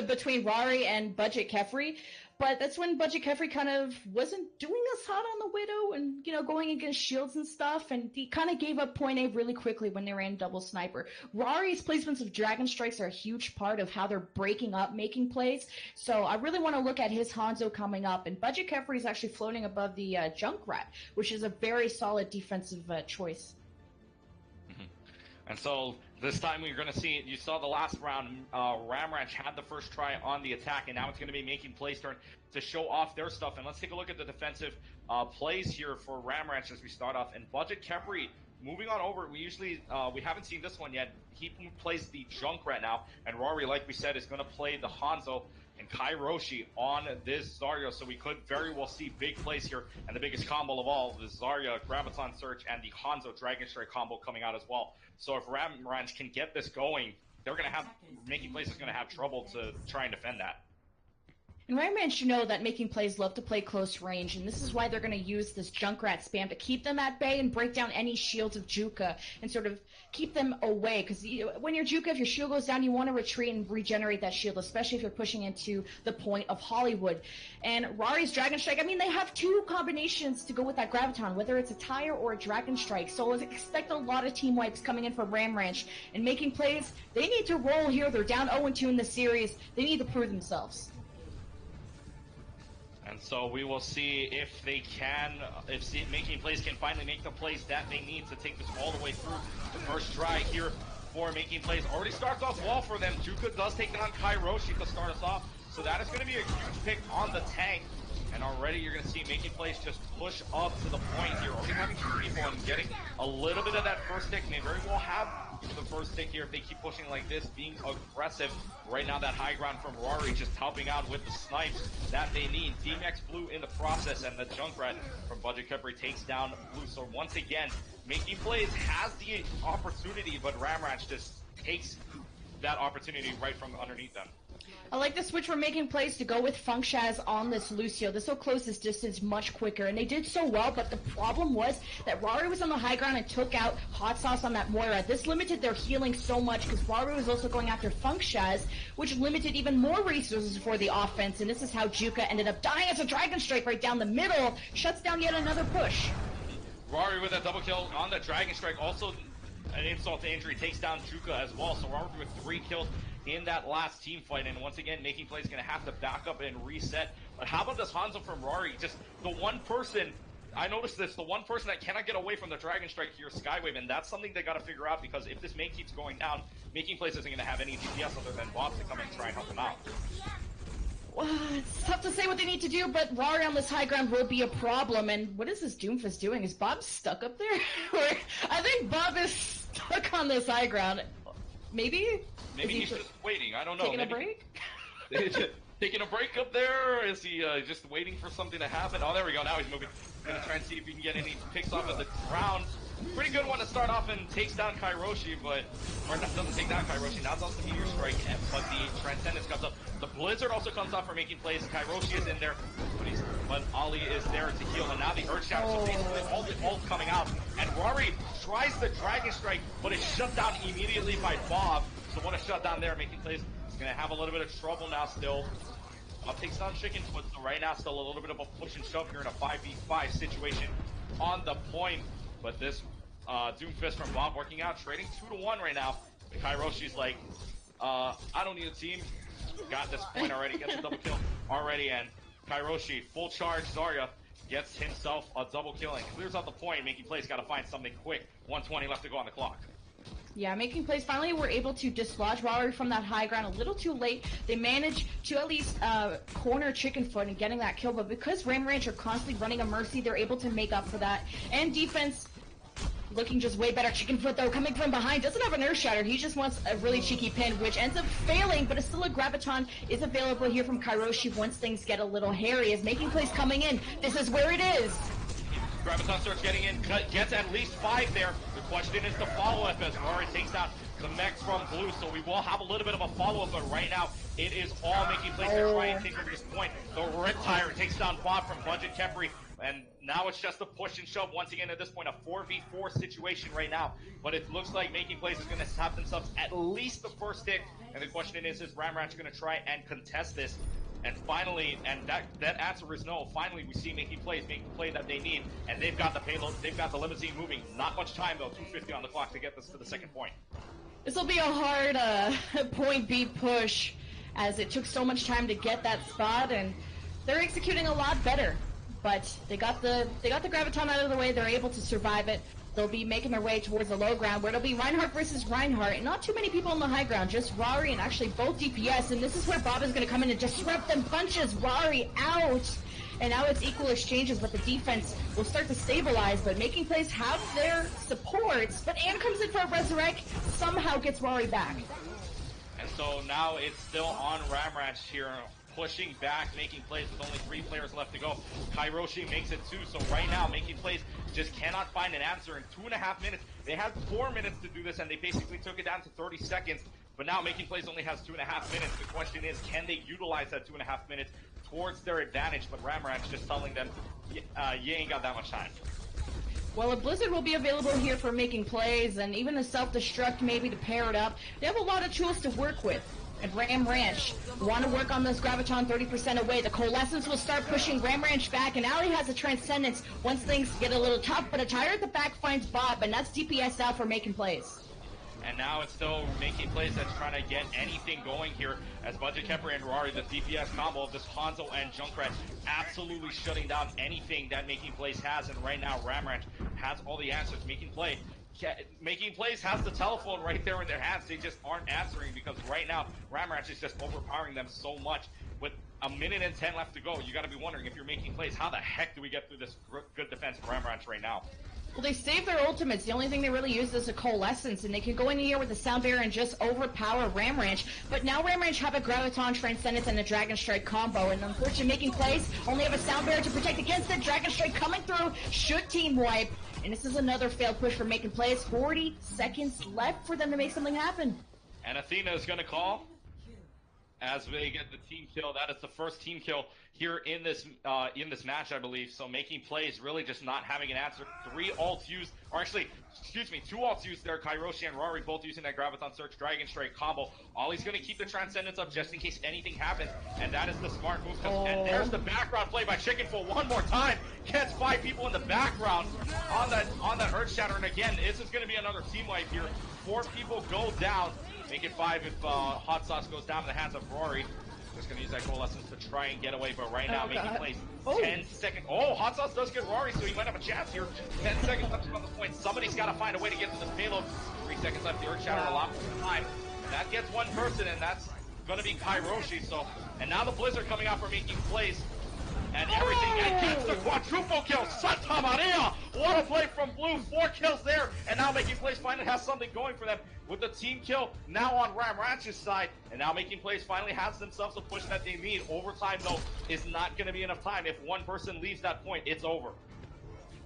Between Rory and Budget Kefri. But that's when Budget Kefri kind of wasn't doing as hot on the Widow and, going against shields and stuff. And he kind of gave up point A really quickly when they ran double sniper. Rory's placements of Dragon Strikes are a huge part of how they're breaking up Making Plays. So I really want to look at his Hanzo coming up. And Budget Kefri is actually floating above the Junkrat, which is a very solid defensive choice. And so This time we're going to see, you saw the last round, Ram Ranch had the first try on the attack, and now it's going to be Making Play's turn to show off their stuff. And let's take a look at the defensive plays here for Ram Ranch as we start off. And Budget Kepri, moving on over, we haven't seen this one yet. He plays the Junkrat now, and Rory, like we said, is going to play the Hanzo and Kairoshi on this Zarya, so we could very well see big plays here, and the biggest combo of all, the Zarya Graviton Surge and the Hanzo Dragon Strike combo coming out as well. So if Ram Ranch can get this going, Making Plays is going to have trouble to try and defend that. And Ram Ranch should know that Making Plays love to play close range, and this is why they're going to use this Junkrat spam to keep them at bay and break down any shields of Juka and sort of keep them away. Because when you're Juka, if your shield goes down, you want to retreat and regenerate that shield, especially if you're pushing into the point of Hollywood. And Rari's Dragon Strike, I mean, they have two combinations to go with that Graviton, whether it's a Tire or a Dragon Strike. So expect a lot of team wipes coming in from Ram Ranch. And Making Plays, they need to roll here. They're down 0-2 in the series. They need to prove themselves. And so we will see if they can, Making Plays can finally make the plays that they need to take this all the way through. The first try here for Making Plays already starts off well for them. Juka does take down Kairoshi to start us off. So that is going to be a huge pick on the tank. And already you're going to see Making Plays just push up to the point here. Already having two people and getting a little bit of that first stick. May very well have the first stick here if they keep pushing like this, being aggressive. Right now that high ground from Rory just helping out with the snipes that they need. D-Max Blue in the process, and the Junkrat from Budget Kepri takes down Blue. So once again, Making Plays has the opportunity, but Ram Ranch just takes that opportunity right from underneath them. I like the switch we're Making Plays to go with Funk Shaz on this Lucio. This will close this distance much quicker, and they did so well, but the problem was that Rory was on the high ground and took out Hot Sauce on that Moira. This limited their healing so much because Rory was also going after Funk Shaz, which limited even more resources for the offense, and this is how Juka ended up dying as a Dragon Strike right down the middle, shuts down yet another push. Rory with a double kill on the Dragon Strike, also an insult to injury, takes down Juka as well, so Rory with 3 kills in that last team fight, and once again, Making Plays going to have to back up and reset. But how about this Hanzo from Rory? Just the one person, I noticed this, the one person that cannot get away from the Dragon Strike here, Skywave, and that's something they got to figure out, because if this main keeps going down, Making Plays isn't going to have any DPS other than Bob to come and try and help them out. It's tough to say what they need to do, but Rory on this high ground will be a problem. And what is this Doomfist doing? Is Bob stuck up there? I think Bob is stuck on this high ground. Maybe? Maybe he's just waiting. I don't know. Taking a break? Taking a break up there? Is he just waiting for something to happen? Oh, there we go. Now he's moving. Gonna try and see if he can get any picks off of the ground. Pretty good one to start off and takes down Kairoshi, or doesn't take down Kairoshi, now does the Meteor Strike, but the Transcendence comes up. The Blizzard also comes off for Making Plays. Kairoshi is in there, but Ali is there to heal, and now the Earth Shatter, so basically all the ult coming out, and Rory tries the Dragon Strike, but it's shut down immediately by Bob, so what a shutdown there. Making Plays is going to have a little bit of trouble now still. Bob takes down Chicken Foot, so right now still a little bit of a push and shove here in a 5v5 situation on the point. But this Doomfist from Bob working out, trading 2-1 right now. Kairoshi's like, I don't need a team. Got this point already, gets a double kill already, and Kairoshi, full charge Zarya, gets himself a double kill and clears out the point. Making Plays got to find something quick. 1:20 left to go on the clock. Yeah, Making Plays finally were able to dislodge Rory from that high ground a little too late. They managed to at least corner Chicken Foot and getting that kill, but because Ram Ranch are constantly running a Mercy, they're able to make up for that. And defense looking just way better. Chicken Foot, though, coming from behind, doesn't have an Earth Shatter. He just wants a really cheeky pin, which ends up failing, but it's still a Graviton is available here from Kairoshi once things get a little hairy. As Making Plays coming in, this is where it is. Graviton starts getting in, gets at least 5 there. The question is the follow-up as Rory takes down the mech from Blue, so we will have a little bit of a follow-up, but right now it is all Making Plays to try and take over this point. The Red Tire takes down Bob from Budget Kepri, and now it's just a push and shove once again at this point, a 4v4 situation right now, but it looks like Making Plays is going to have themselves at least the first hit, and the question is Ram Ranch going to try and contest this? And finally, and that answer is no. Finally, we see Making Plays making the play that they need, and they've got the payload, they've got the limousine moving. Not much time though, 2:50 on the clock to get this to the second point. This will be a hard point B push, as it took so much time to get that spot, and they're executing a lot better. But they got the Graviton out of the way. They're able to survive it. They'll be making their way towards the low ground, where it'll be Reinhardt versus Reinhardt, and not too many people on the high ground, just Rari and actually both DPS, and this is where Bob is going to come in and disrupt them punches. Rari out! And now it's equal exchanges, but the defense will start to stabilize, but Making Plays have their supports, but Ann comes in for a resurrect, somehow gets Rari back. And so now it's still on Ramratch here, pushing back, Making Plays with only 3 players left to go. Kairoshi makes it 2, so right now Making Plays just cannot find an answer in 2.5 minutes. They had 4 minutes to do this, and they basically took it down to 30 seconds. But now Making Plays only has 2.5 minutes. The question is, can they utilize that 2.5 minutes towards their advantage? But Ramratch just telling them, you ain't got that much time. Well, a Blizzard will be available here for Making Plays, and even a self-destruct maybe to pair it up. They have a lot of tools to work with. And Ram Ranch want to work on this Graviton 30% away. The Coalescence will start pushing Ram Ranch back, and Ali has a Transcendence once things get a little tough, but a Tire at the back finds Bob, and that's DPS out for Making Plays. And now it's still Making Plays that's trying to get anything going here as Budget Kemper and Rari, the DPS combo of this Hanzo and Junkrat, absolutely shutting down anything that Making Plays has. And right now Ramratch has all the answers. Making Plays has the telephone right there in their hands. They just aren't answering because right now Ramratch is just overpowering them so much. With a minute and 10 left to go, you got to be wondering, if you're Making Plays, how the heck do we get through this good defense of Ramratch right now? Well, they save their ultimates. The only thing they really use is a Coalescence, and they can go in here with the Sound Barrier and just overpower Ram Ranch. But now Ram Ranch have a Graviton, Transcendence, and a Dragon Strike combo, and unfortunately Making Plays only have a Sound Barrier to protect against it. Dragon Strike coming through, should team wipe, and this is another failed push for Making Plays. 40 seconds left for them to make something happen. And Athena is going to call as they get the team kill. That is the first team kill here in this match, I believe. So Making Plays really just not having an answer. 3 ults used, or actually, excuse me, 2 ults used there. Kairoshi and Rari both using that Graviton Search Dragon Strike combo. Ollie's going to keep the Transcendence up just in case anything happens, and that is the smart move. And there's the background play by Chickenfoot one more time. Gets 5 people in the background on that Earth Shatter, and again, this is going to be another team wipe here. 4 people go down. Make it 5 if Hot Sauce goes down in the hands of Rory. Just going to use that Coalescence to try and get away, but right now Making Plays 10 seconds. Oh, Hot Sauce does get Rory, so he might have a chance here. 10 seconds left on the point. Somebody's got to find a way to get to this payload. 3 seconds left. The Earth Shatter a lot more time. And that gets one person, and that's going to be Kairoshi. So, and now the Blizzard coming out for Making Plays. And everything, and gets the quadruple kill. Santa Maria! What a play from Blue. 4 kills there. And now Making Plays finally has something going for them with the team kill now on Ramratch's side. And now Making Plays finally has themselves a push that they need. Overtime, though, is not going to be enough time. If one person leaves that point, it's over.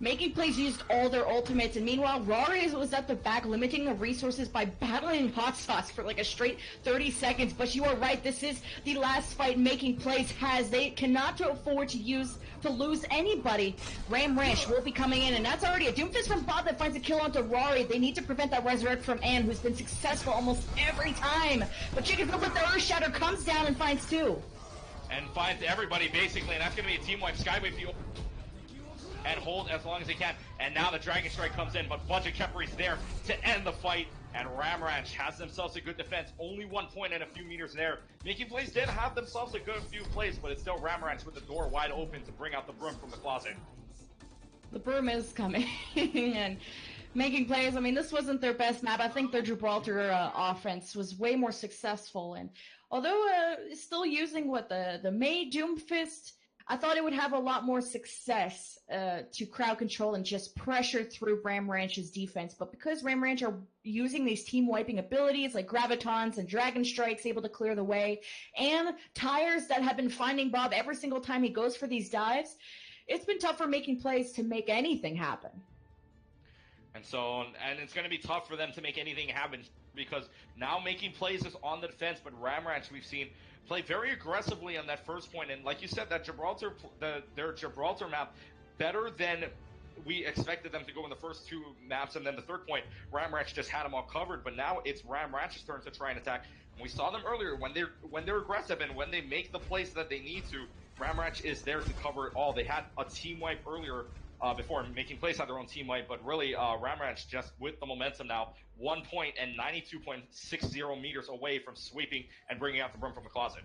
Making Plays used all their ultimates, and meanwhile, Rari was at the back, limiting the resources by battling Hot Sauce for like a straight 30 seconds. But you are right, this is the last fight Making Plays has. They cannot afford to lose anybody. Ram Ranch will be coming in, and that's already a Doomfist from Bob that finds a kill onto Rari. They need to prevent that resurrect from Ann, who's been successful almost every time. But Chickenfoot with the Earth Shatter comes down and finds 2. And finds everybody, basically, and that's going to be a team wipe. Skyway Fuel and hold as long as they can. And now the Dragon Strike comes in, but Budget Kemper's there to end the fight. And Ramratch has themselves a good defense. Only 1 point and a few meters there. Making Plays did have themselves a good few plays, but it's still Ramratch with the door wide open to bring out the broom from the closet. The broom is coming. And Making Plays, I mean, this wasn't their best map. I think their Gibraltar offense was way more successful. And although still using the May Doomfist, I thought it would have a lot more success to crowd control and just pressure through Ram Ranch's defense. But because Ram Ranch are using these team-wiping abilities like Gravitons and Dragon Strikes able to clear the way, and Tires that have been finding Bob every single time he goes for these dives, it's been tough for Making Plays to make anything happen. And it's going to be tough for them to make anything happen because now Making Plays is on the defense, but Ramratch we've seen play very aggressively on that first point, and like you said, that their Gibraltar map better than we expected them to go in the first 2 maps, and then the third point, Ramratch just had them all covered. But now it's Ramratch's turn to try and attack. And we saw them earlier when they're aggressive and when they make the plays that they need to. Ramratch is there to cover it all. They had a team wipe earlier. Before Making Plays had their own team wipe, but really Ramratch just with the momentum now, 1 point and 92.60 meters away from sweeping and bringing out the broom from the closet.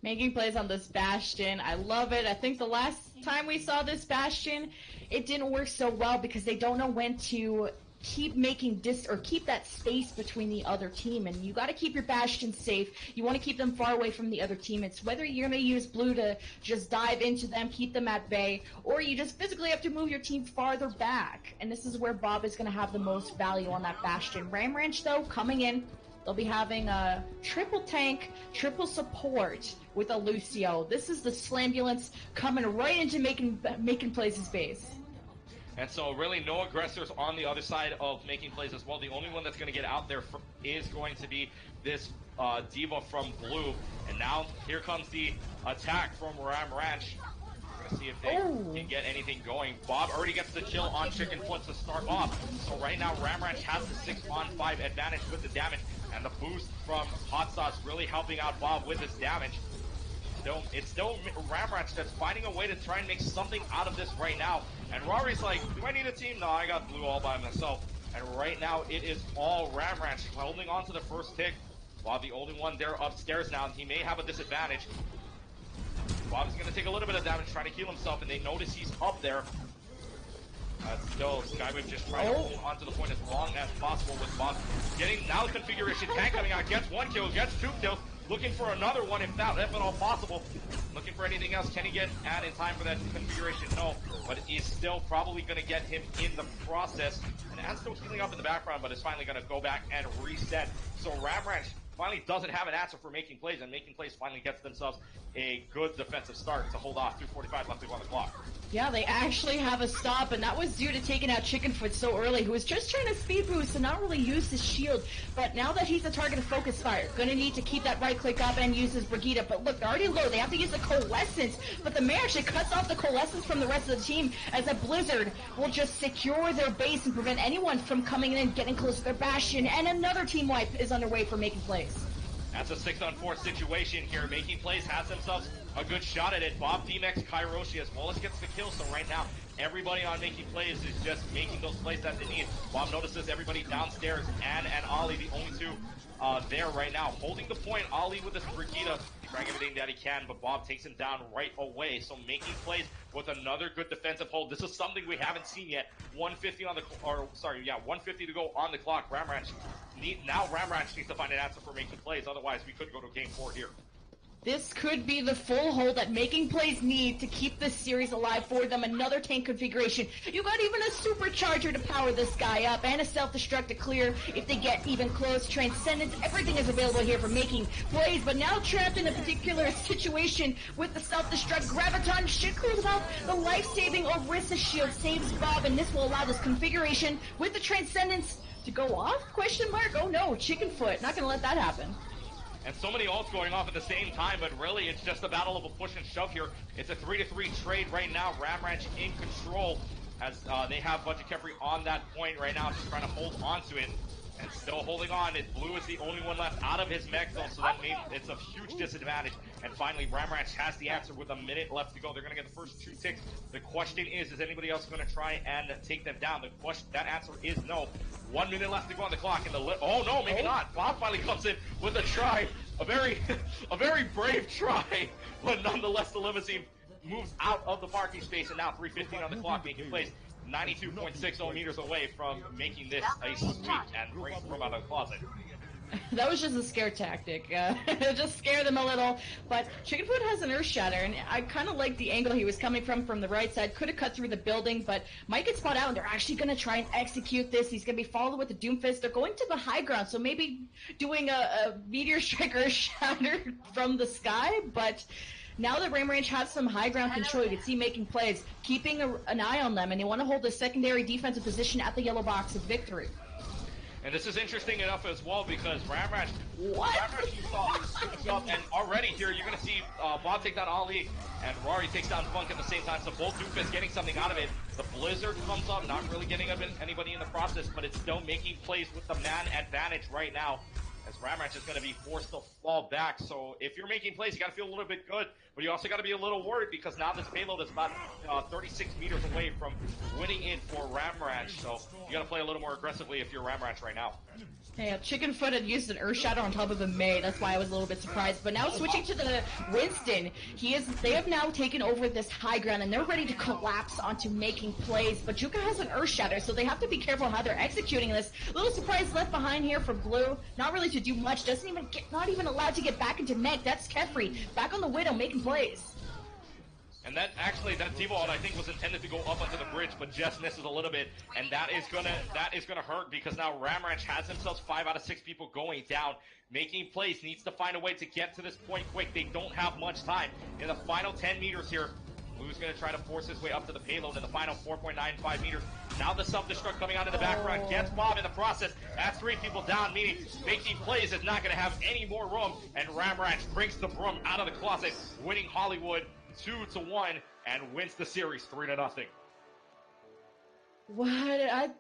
Making plays on this Bastion. I love it. I think the last time we saw this Bastion, it didn't work so well because they don't know when to keep making keep that space between the other team, and you got to keep your Bastions safe. You want to keep them far away from the other team. It's whether you're going to use blue to just dive into them, keep them at bay, or you just physically have to move your team farther back. And this is where Bob is going to have the most value on that Bastion. Ram Ranch, though, coming in, they'll be having a triple tank, triple support with a Lucio. This is the Slambulance coming right into making plays his base. And so really no aggressors on the other side of making plays as well. The only one that's going to get out there is going to be this Diva from blue. And now here comes the attack from Ram Ranch. We're going to see if they can get anything going. Bob already gets the kill on Chickenfoot to start off. So right now Ram Ranch has the 6-on-5 advantage with the damage. And the boost from Hot Sauce really helping out Bob with his damage. It's still Ram Ranch that's finding a way to try and make something out of this right now. And Rory's like, do I need a team? No, I got blue all by myself. And right now, it is all Ram Ranch holding on to the first pick. Bob, the only one there upstairs now, and he may have a disadvantage. Bob's going to take a little bit of damage, trying to heal himself, and they notice he's up there. Still, Skywave just trying to hold on to the point as long as possible with Bob. Getting now the configuration tank coming out, gets 1 kill, gets 2 kills. Looking for another one, if at all possible. Looking for anything else. Can he get out in time for that configuration? No, but he's still probably going to get him in the process. And Ad's still healing up in the background, but is finally going to go back and reset. So Ram Ranch finally doesn't have an answer for making plays, and making plays finally gets themselves a good defensive start to hold off. 2:45 left to go on the clock. Yeah, they actually have a stop, and that was due to taking out Chickenfoot so early, who was just trying to speed boost and not really use his shield. But now that he's the target of focus fire, gonna need to keep that right click up and use his Brigitte. But look, they're already low. They have to use the Coalescence, but the Mayor actually cuts off the Coalescence from the rest of the team, as a Blizzard will just secure their base and prevent anyone from coming in and getting close to their Bastion. And another team wipe is underway for making plays. That's a 6-on-4 situation here. Making plays has themselves a good shot at it. Bob, D-Mex, Kairoshi as well as gets the kill. So right now, everybody on making plays is just making those plays that they need. Bob notices everybody downstairs, and Ollie, the only two there right now. Holding the point, Ollie with his Brigitte, trying everything that he can, but Bob takes him down right away. So making plays with another good defensive hold. This is something we haven't seen yet. 150 on the, 150 to go on the clock. Ram Ranch needs to find an answer for making plays. Otherwise, we could go to game 4 here. This could be the full hold that making plays need to keep this series alive for them. Another tank configuration. You got even a supercharger to power this guy up, and a self-destruct to clear if they get even close. Transcendence, everything is available here for making plays, but now trapped in a particular situation with the self-destruct. Graviton should close out the life-saving Orisa shield, saves Bob, and this will allow this configuration with the Transcendence to go off? Question mark? Oh no, Chickenfoot. Not gonna let that happen. And so many ults going off at the same time, but really it's just a battle of a push and shove here. It's a 3-3 trade right now. Ram Ranch in control as they have Budget Kefri on that point right now, just trying to hold on to it. And still holding on. Blue is the only one left out of his mech zone, so that means it's a huge disadvantage. And finally, Ram Ranch has the answer with a minute left to go. They're going to get the first 2 ticks. The question is anybody else going to try and take them down? That answer is no. 1 minute left to go on the clock. Oh no, maybe not. Bob finally comes in with a try. A very brave try, but nonetheless the limousine moves out of the parking space, and now 3:15 on the clock, making plays 92.60 meters away from making this a sweep and bring from out of the closet. That was just a scare tactic. Just scare them a little. But Chickenfoot has an Earth Shatter, and I kind of like the angle he was coming from the right side. Could have cut through the building, but might get spot out, and they're actually going to try and execute this. He's going to be followed with the Doomfist. They're going to the high ground, so maybe doing a Meteor Strike Earth Shatter from the sky, but now that Ram Ranch has some high ground control, you can see making plays, keeping an eye on them, and they want to hold the secondary defensive position at the yellow box of victory. And this is interesting enough as well because Ram Ranch, you saw, and already here you're going to see Bob take down Ali and Rory takes down Funk at the same time, so both Doofus getting something out of it. The Blizzard comes up, not really getting anybody in the process, but it's still making plays with the man advantage right now. as Ramratch is going to be forced to fall back. So if you're making plays, you got to feel a little bit good, but you also got to be a little worried because now this payload is about 36 meters away from winning it for Ramratch. So you got to play a little more aggressively if you're Ramratch right now. Yeah, Chickenfoot had used an Earth Shatter on top of the May. That's why I was a little bit surprised. But now switching to the Winston, they have now taken over this high ground and they're ready to collapse onto making plays. But Juka has an Earth Shatter, so they have to be careful how they're executing this. A little surprise left behind here for Blue. Not really to do much. Not even allowed to get back into net. That's Kefri back on the Widow making plays. And that Devo ult I think was intended to go up onto the bridge, but just misses a little bit, and that is gonna hurt because now Ramratch has themselves 5 out of 6 people going down, making plays, needs to find a way to get to this point quick. They don't have much time. In the final 10 meters here, Blue's gonna try to force his way up to the payload in the final 4.95 meters. Now the self-destruct coming out in the background gets Bob in the process. That's 3 people down, meaning making plays is not gonna have any more room, and Ramratch brings the broom out of the closet, winning Hollywood 2-1 and wins the series 3-0.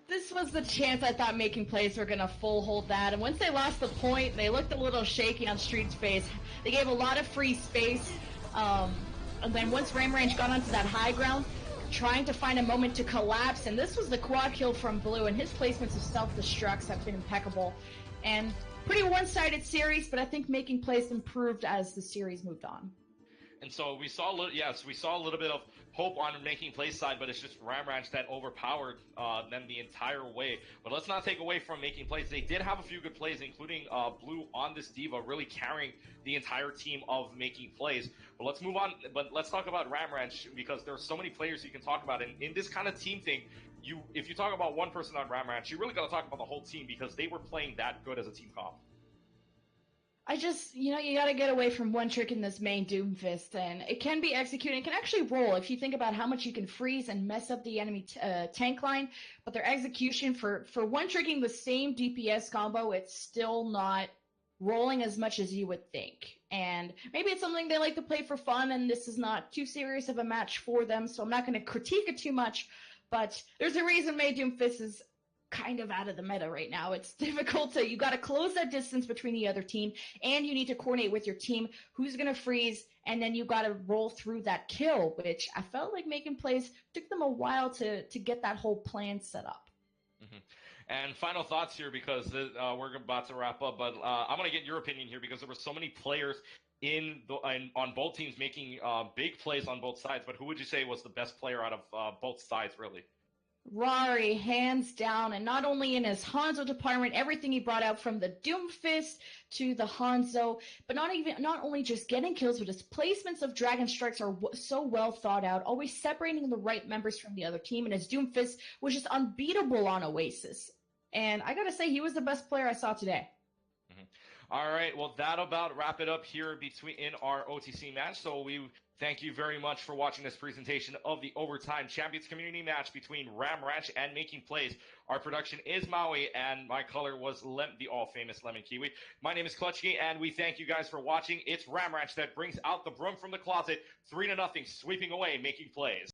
This was the chance I thought making plays were gonna full hold that, and once they lost the point, they looked a little shaky on Street's face. They gave a lot of free space, and then once Ramrange got onto that high ground, trying to find a moment to collapse, and this was the quad kill from Blue, and his placements of self-destructs have been impeccable, and pretty one-sided series, but I think making plays improved as the series moved on. And so we saw a little bit of hope on making plays side, but it's just Ramratch that overpowered them the entire way. But let's not take away from making plays. They did have a few good plays, including Blue on this D.Va, really carrying the entire team of making plays. But let's move on. But let's talk about Ramratch because there are so many players you can talk about. And in this kind of team thing, if you talk about one person on Ramratch, you really got to talk about the whole team because they were playing that good as a team comp. You gotta get away from one trick in this main Doomfist, and it can be executed. It can actually roll if you think about how much you can freeze and mess up the enemy tank line, but their execution for one tricking the same DPS combo, it's still not rolling as much as you would think. And maybe it's something they like to play for fun, and this is not too serious of a match for them, so I'm not going to critique it too much, but there's a reason May Doomfist is kind of out of the meta right now. It's difficult you got to close that distance between the other team, and you need to coordinate with your team who's going to freeze, and then you got to roll through that kill, which I felt like making plays took them a while to get that whole plan set up. Mm-hmm. And final thoughts here because we're about to wrap up, but I'm going to get your opinion here because there were so many players on both teams making big plays on both sides, but who would you say was the best player out of both sides, really? Rari, hands down, and not only in his Hanzo department, everything he brought out from the Doomfist to the Hanzo, but not only just getting kills, but his placements of Dragon Strikes are so well thought out, always separating the right members from the other team, and his Doomfist was just unbeatable on Oasis. And I gotta say, he was the best player I saw today. Mm-hmm. All right, well, that'll about wrap it up here in our OTC match. So we thank you very much for watching this presentation of the Overtime Champions Community match between Ramratch and Making Plays. Our production is Maui, and my color was the all-famous Lemon Kiwi. My name is Clutchkey, and we thank you guys for watching. It's Ramratch that brings out the broom from the closet, 3-0, sweeping away Making Plays.